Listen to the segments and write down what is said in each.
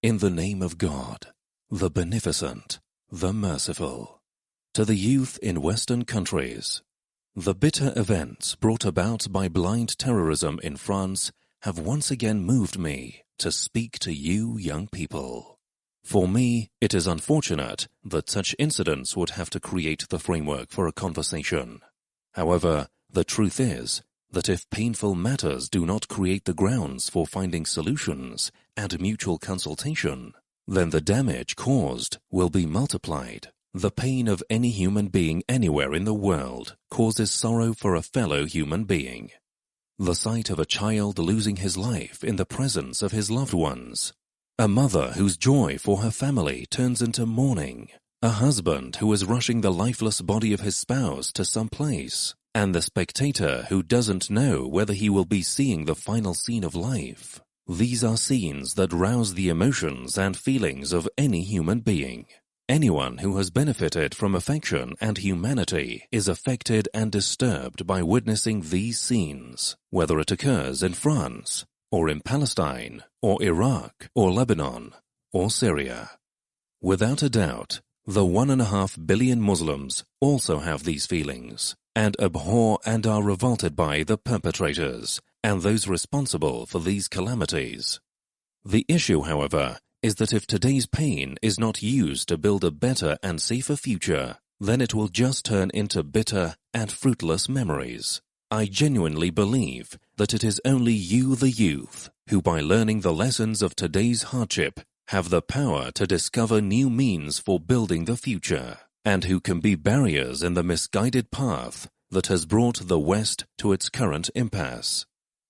In the name of God, the Beneficent, the Merciful. To the youth in Western countries, the bitter events brought about by blind terrorism in France have once again moved me to speak to you young people. For me, it is unfortunate that such incidents would have to create the framework for a conversation. However, the truth is that if painful matters do not create the grounds for finding solutions and mutual consultation, then the damage caused will be multiplied. The pain of any human being anywhere in the world causes sorrow for a fellow human being. The sight of a child losing his life in the presence of his loved ones, a mother whose joy for her family turns into mourning, a husband who is rushing the lifeless body of his spouse to some place, and the spectator who doesn't know whether he will be seeing the final scene of life. These are scenes that rouse the emotions and feelings of any human being. Anyone who has benefited from affection and humanity is affected and disturbed by witnessing these scenes, whether it occurs in France, or in Palestine, or Iraq, or Lebanon, or Syria. Without a doubt, the 1.5 billion Muslims also have these feelings, and abhor and are revolted by the perpetrators and those responsible for these calamities. The issue, however, is that if today's pain is not used to build a better and safer future, then it will just turn into bitter and fruitless memories. I genuinely believe that it is only you, the youth, who by learning the lessons of today's hardship have the power to discover new means for building the future, and who can be barriers in the misguided path that has brought the West to its current impasse.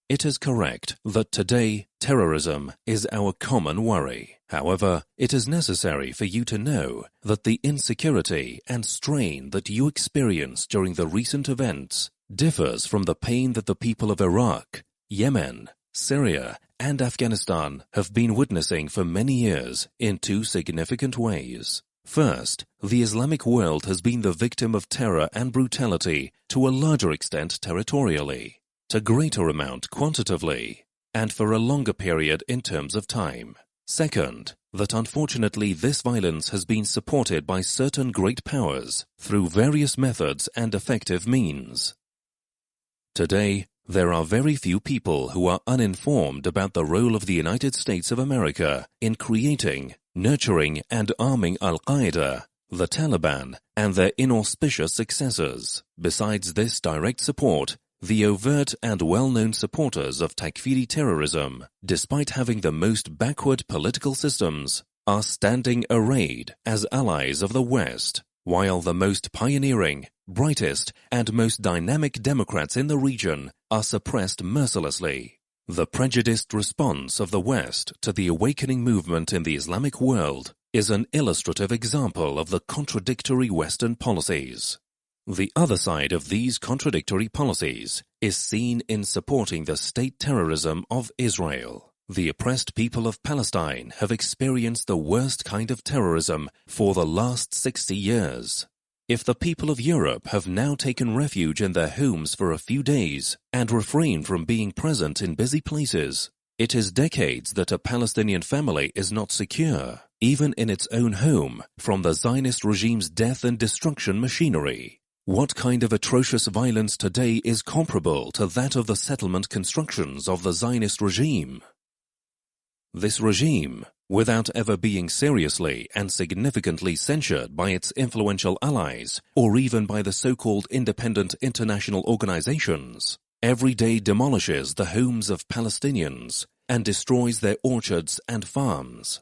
It is correct that today terrorism is our common worry. However, it is necessary for you to know that the insecurity and strain that you experienced during the recent events differs from the pain that the people of Iraq, Yemen, Syria, and Afghanistan have been witnessing for many years in two significant ways. First, the Islamic world has been the victim of terror and brutality to a larger extent territorially, to greater amount quantitatively, and for a longer period in terms of time. Second, that unfortunately this violence has been supported by certain great powers through various methods and effective means. Today, there are very few people who are uninformed about the role of the United States of America in creating, nurturing, and arming Al-Qaeda, the Taliban, and their inauspicious successors. Besides this direct support, the overt and well-known supporters of Takfiri terrorism, despite having the most backward political systems, are standing arrayed as allies of the West, while the most pioneering, brightest, and most dynamic Democrats in the region are suppressed mercilessly. The prejudiced response of the West to the awakening movement in the Islamic world is an illustrative example of the contradictory Western policies. The other side of these contradictory policies is seen in supporting the state terrorism of Israel. The oppressed people of Palestine have experienced the worst kind of terrorism for the last 60 years. If the people of Europe have now taken refuge in their homes for a few days and refrain from being present in busy places, it is decades that a Palestinian family is not secure, even in its own home, from the Zionist regime's death and destruction machinery. What kind of atrocious violence today is comparable to that of the settlement constructions of the Zionist regime? This regime, without ever being seriously and significantly censured by its influential allies or even by the so-called independent international organizations, every day demolishes the homes of Palestinians and destroys their orchards and farms.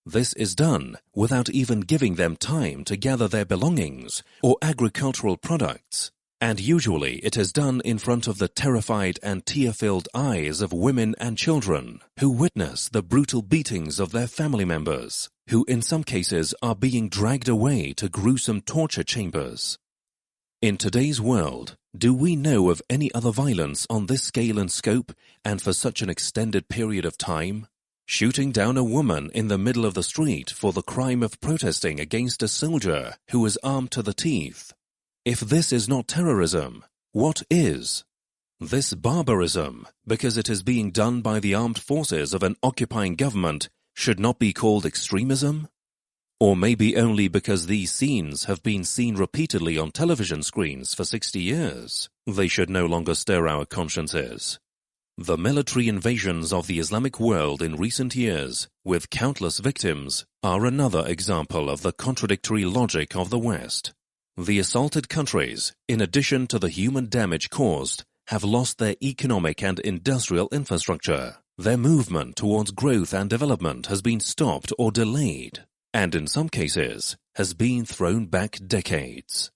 This is done without even giving them time to gather their belongings or agricultural products, and usually it is done in front of the terrified and tear-filled eyes of women and children who witness the brutal beatings of their family members, who in some cases are being dragged away to gruesome torture chambers. In today's world, do we know of any other violence on this scale and scope and for such an extended period of time? Shooting down a woman in the middle of the street for the crime of protesting against a soldier who is armed to the teeth. If this is not terrorism, what is? This barbarism, because it is being done by the armed forces of an occupying government, should not be called extremism? Or maybe only because these scenes have been seen repeatedly on television screens for 60 years, they should no longer stir our consciences. The military invasions of the Islamic world in recent years, with countless victims, are another example of the contradictory logic of the West. The assaulted countries, in addition to the human damage caused, have lost their economic and industrial infrastructure. Their movement towards growth and development has been stopped or delayed, and in some cases has been thrown back decades.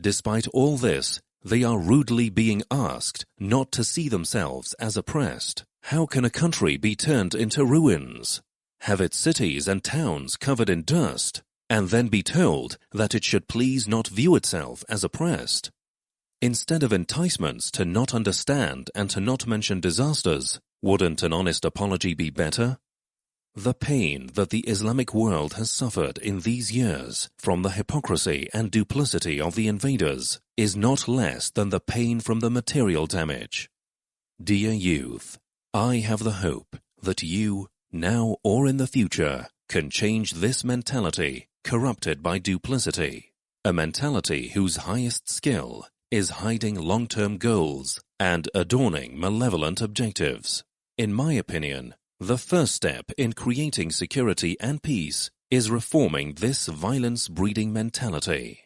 Despite all this, they are rudely being asked not to see themselves as oppressed. How can a country be turned into ruins, have its cities and towns covered in dust, and then be told that it should please not view itself as oppressed? Instead of enticements to not understand and to not mention disasters, wouldn't an honest apology be better? The pain that the Islamic world has suffered in these years from the hypocrisy and duplicity of the invaders is not less than the pain from the material damage. Dear youth, I have the hope that you, now or in the future, can change this mentality corrupted by duplicity, a mentality whose highest skill is hiding long-term goals and adorning malevolent objectives. In my opinion, the first step in creating security and peace is reforming this violence-breeding mentality.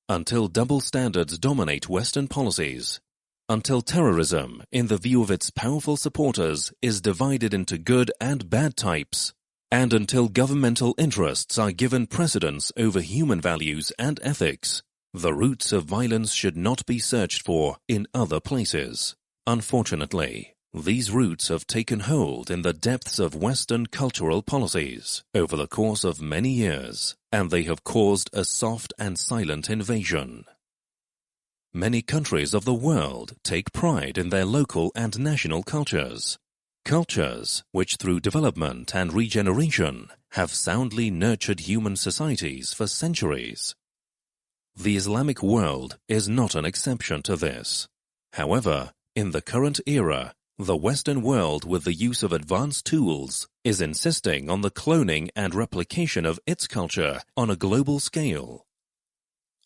Until double standards dominate Western policies, until terrorism, in the view of its powerful supporters, is divided into good and bad types, and until governmental interests are given precedence over human values and ethics, the roots of violence should not be searched for in other places. Unfortunately, these roots have taken hold in the depths of Western cultural policies over the course of many years, and they have caused a soft and silent invasion. Many countries of the world take pride in their local and national cultures, cultures which through development and regeneration have soundly nurtured human societies for centuries. The Islamic world is not an exception to this. However, in the current era, the Western world, with the use of advanced tools, is insisting on the cloning and replication of its culture on a global scale.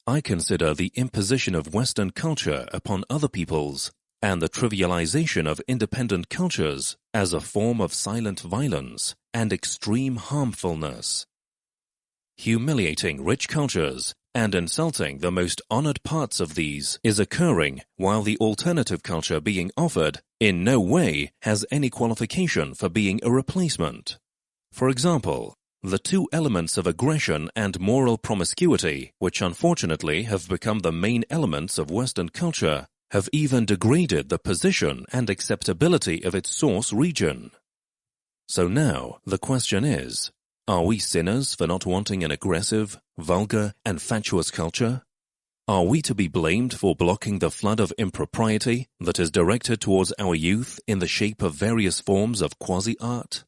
I consider the imposition of Western culture upon other peoples and the trivialization of independent cultures as a form of silent violence and extreme harmfulness. Humiliating rich cultures and insulting the most honored parts of these is occurring while the alternative culture being offered in no way has any qualification for being a replacement. For example, the two elements of aggression and moral promiscuity, which unfortunately have become the main elements of Western culture, have even degraded the position and acceptability of its source region. So now the question is, are we sinners for not wanting an aggressive, vulgar, and fatuous culture? Are we to be blamed for blocking the flood of impropriety that is directed towards our youth in the shape of various forms of quasi-art?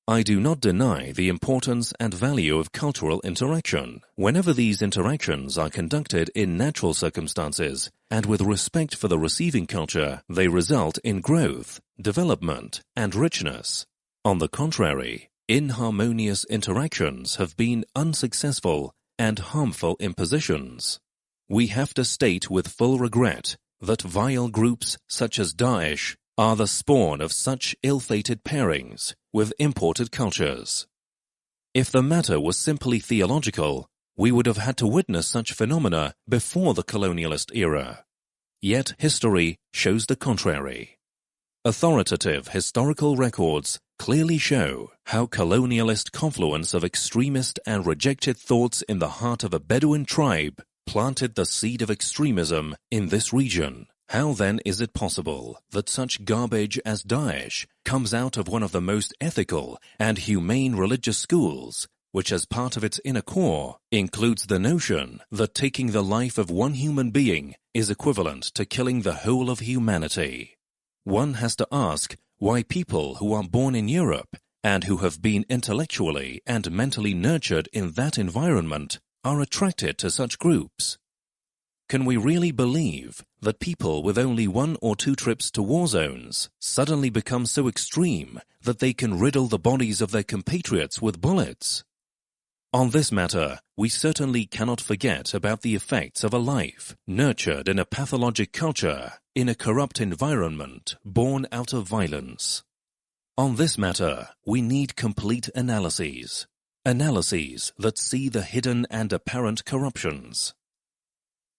I do not deny the importance and value of cultural interaction whenever these interactions are conducted in natural circumstances and with respect for the receiving culture. They result in growth, development, and richness. On the contrary, inharmonious interactions have been unsuccessful and harmful impositions. We have to state with full regret that vile groups such as Daesh are the spawn of such ill-fated pairings with imported cultures. If the matter was simply theological, we would have had to witness such phenomena before the colonialist era. Yet history shows the contrary. Authoritative historical records clearly show how colonialist confluence of extremist and rejected thoughts in the heart of a Bedouin tribe planted the seed of extremism in this region. How then is it possible that such garbage as Daesh comes out of one of the most ethical and humane religious schools, which as part of its inner core includes the notion that taking the life of one human being is equivalent to killing the whole of humanity? One has to ask why people who are born in Europe and who have been intellectually and mentally nurtured in that environment are attracted to such groups. Can we really believe that people with only 1 or 2 trips to war zones suddenly become so extreme that they can riddle the bodies of their compatriots with bullets? On this matter, we certainly cannot forget about the effects of a life nurtured in a pathologic culture, in a corrupt environment born out of violence. On this matter, we need complete analyses that see the hidden and apparent corruptions.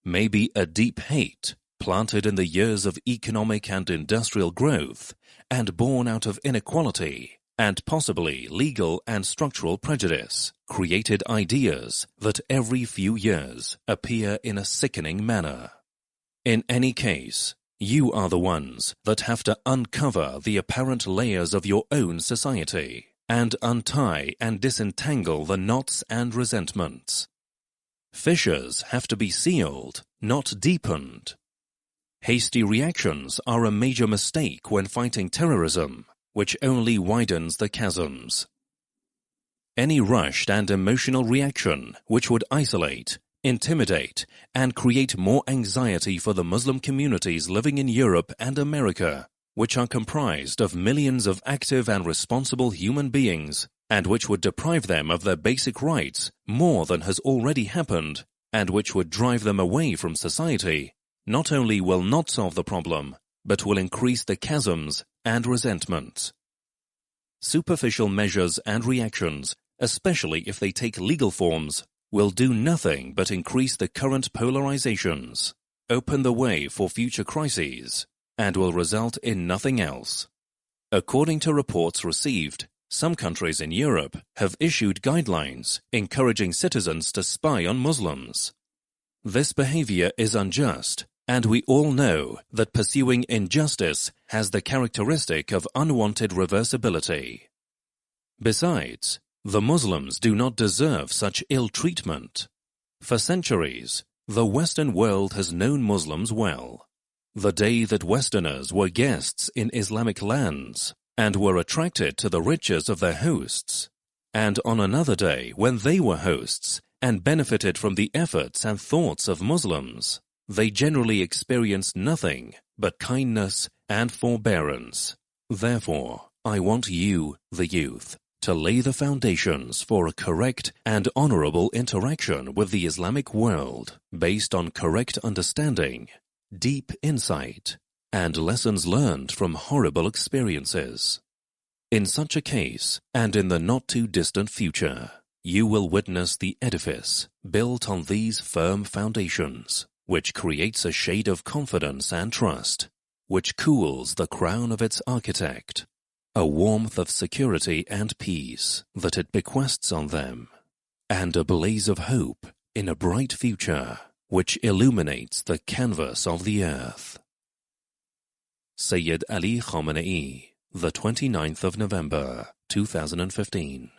Maybe a deep hate, planted in the years of economic and industrial growth, and born out of inequality, and possibly legal and structural prejudice, created ideas that every few years appear in a sickening manner. In any case, you are the ones that have to uncover the apparent layers of your own society, and untie and disentangle the knots and resentments. Fissures have to be sealed, not deepened. Hasty reactions are a major mistake when fighting terrorism, which only widens the chasms. Any rushed and emotional reaction which would isolate, intimidate, and create more anxiety for the Muslim communities living in Europe and America, which are comprised of millions of active and responsible human beings, and which would deprive them of their basic rights more than has already happened, and which would drive them away from society, not only will not solve the problem, but will increase the chasms and resentments. Superficial measures and reactions, especially if they take legal forms, will do nothing but increase the current polarizations, open the way for future crises, and will result in nothing else. According to reports received, some countries in Europe have issued guidelines encouraging citizens to spy on Muslims. This behavior is unjust, and we all know that pursuing injustice has the characteristic of unwanted reversibility. Besides, the Muslims do not deserve such ill treatment. For centuries, the Western world has known Muslims well. The day that Westerners were guests in Islamic lands and were attracted to the riches of their hosts, and on another day when they were hosts and benefited from the efforts and thoughts of Muslims, they generally experienced nothing but kindness and forbearance. Therefore, I want you, the youth, to lay the foundations for a correct and honorable interaction with the Islamic world based on correct understanding, deep insight, and lessons learned from horrible experiences. In such a case, and in the not-too-distant future, you will witness the edifice built on these firm foundations, which creates a shade of confidence and trust, which cools the crown of its architect, a warmth of security and peace that it bequests on them, and a blaze of hope in a bright future which illuminates the canvas of the earth. Sayyid Ali Khamenei, the 29th of November, 2015.